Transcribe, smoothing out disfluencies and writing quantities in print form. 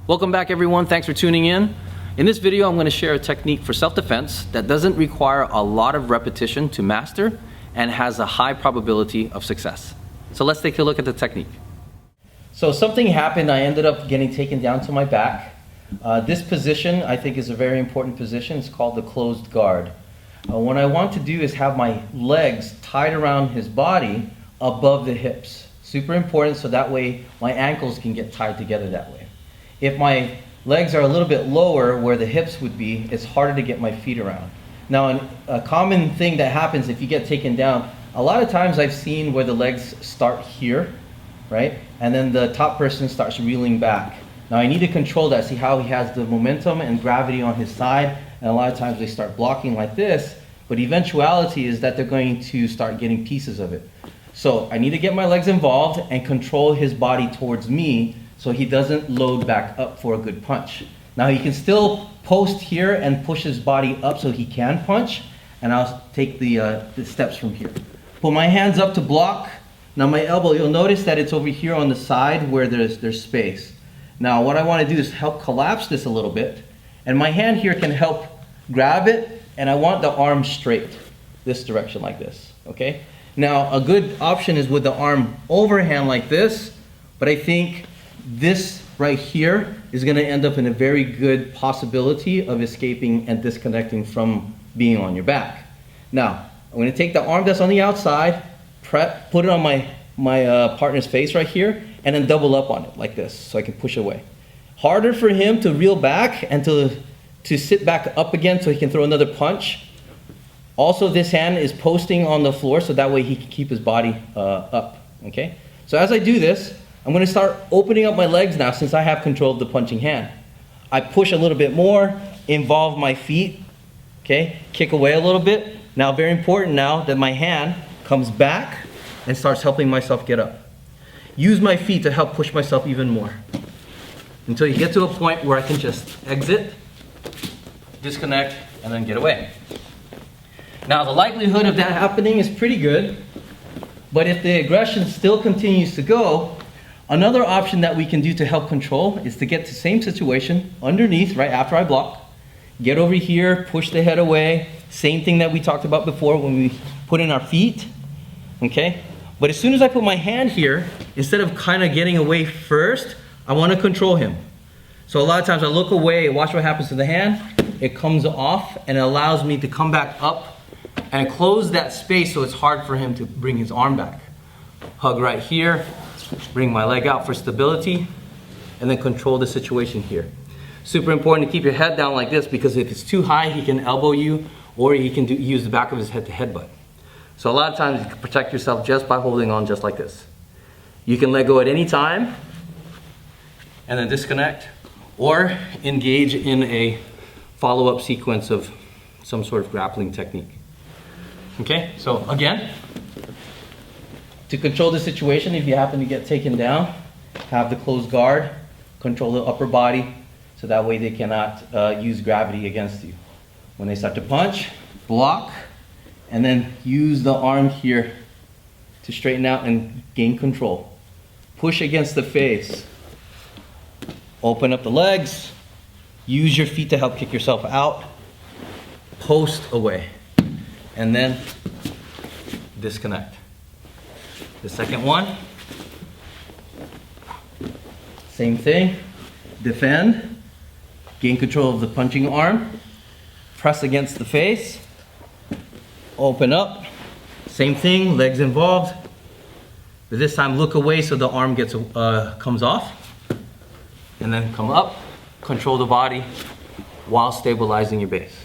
Welcome back everyone, thanks for tuning in. In this video I'm going to share a technique for self-defense that doesn't require a lot of repetition to master and has a high probability of success. So let's take a look at the technique. So something happened, I ended up getting taken down to my back. This position I think is a very important position. It's called the closed guard. What I want to do is have my legs tied around his body above the hips. Super important, so that way my ankles can get tied together that way. If my legs are a little bit lower where the hips would be, it's harder to get my feet around. Now, a common thing that happens if you get taken down, a lot of times I've seen where the legs start here, right? And then the top person starts reeling back. Now I need to control that, see how he has the momentum and gravity on his side, and a lot of times they start blocking like this, but eventuality is that they're going to start getting pieces of it. So I need to get my legs involved and control his body towards me so he doesn't load back up for a good punch. Now he can still post here and push his body up so he can punch, and I'll take the steps from here. Put my hands up to block. Now my elbow, you'll notice that it's over here on the side where there's space. Now what I want to do is help collapse this a little bit, and my hand here can help grab it, and I want the arm straight, this direction like this, okay? Now a good option is with the arm overhand like this, but I think this right here is going to end up in a very good possibility of escaping and disconnecting from being on your back. Now, I'm going to take the arm that's on the outside, put it on my partner's face right here, and then double up on it like this so I can push away. Harder for him to reel back and to sit back up again so he can throw another punch. Also, this hand is posting on the floor so that way he can keep his body up, okay? So as I do this, I'm going to start opening up my legs now since I have control of the punching hand. I push a little bit more, involve my feet, okay? Kick away a little bit. Now, very important now that my hand comes back and starts helping myself get up. Use my feet to help push myself even more until you get to a point where I can just exit, disconnect, and then get away. Now, the likelihood of that happening is pretty good, but if the aggression still continues to go, another option that we can do to help control is to get to the same situation underneath right after I block. Get over here, push the head away. Same thing that we talked about before when we put in our feet, okay? But as soon as I put my hand here, instead of kind of getting away first, I want to control him. So a lot of times I look away, watch what happens to the hand. It comes off and it allows me to come back up and close that space so it's hard for him to bring his arm back. Hug right here. Bring my leg out for stability, and then control the situation here. Super important to keep your head down like this because if it's too high, he can elbow you or he can use the back of his head to headbutt. So a lot of times you can protect yourself just by holding on just like this. You can let go at any time and then disconnect or engage in a follow-up sequence of some sort of grappling technique. Okay, so again, to control the situation, if you happen to get taken down, have the closed guard, control the upper body, so that way they cannot use gravity against you. When they start to punch, block, and then use the arm here to straighten out and gain control. Push against the face. Open up the legs. Use your feet to help kick yourself out. Post away. And then disconnect. The second one, same thing, defend, gain control of the punching arm, press against the face, open up, same thing, legs involved, but this time look away so the arm comes off, and then come up, control the body while stabilizing your base.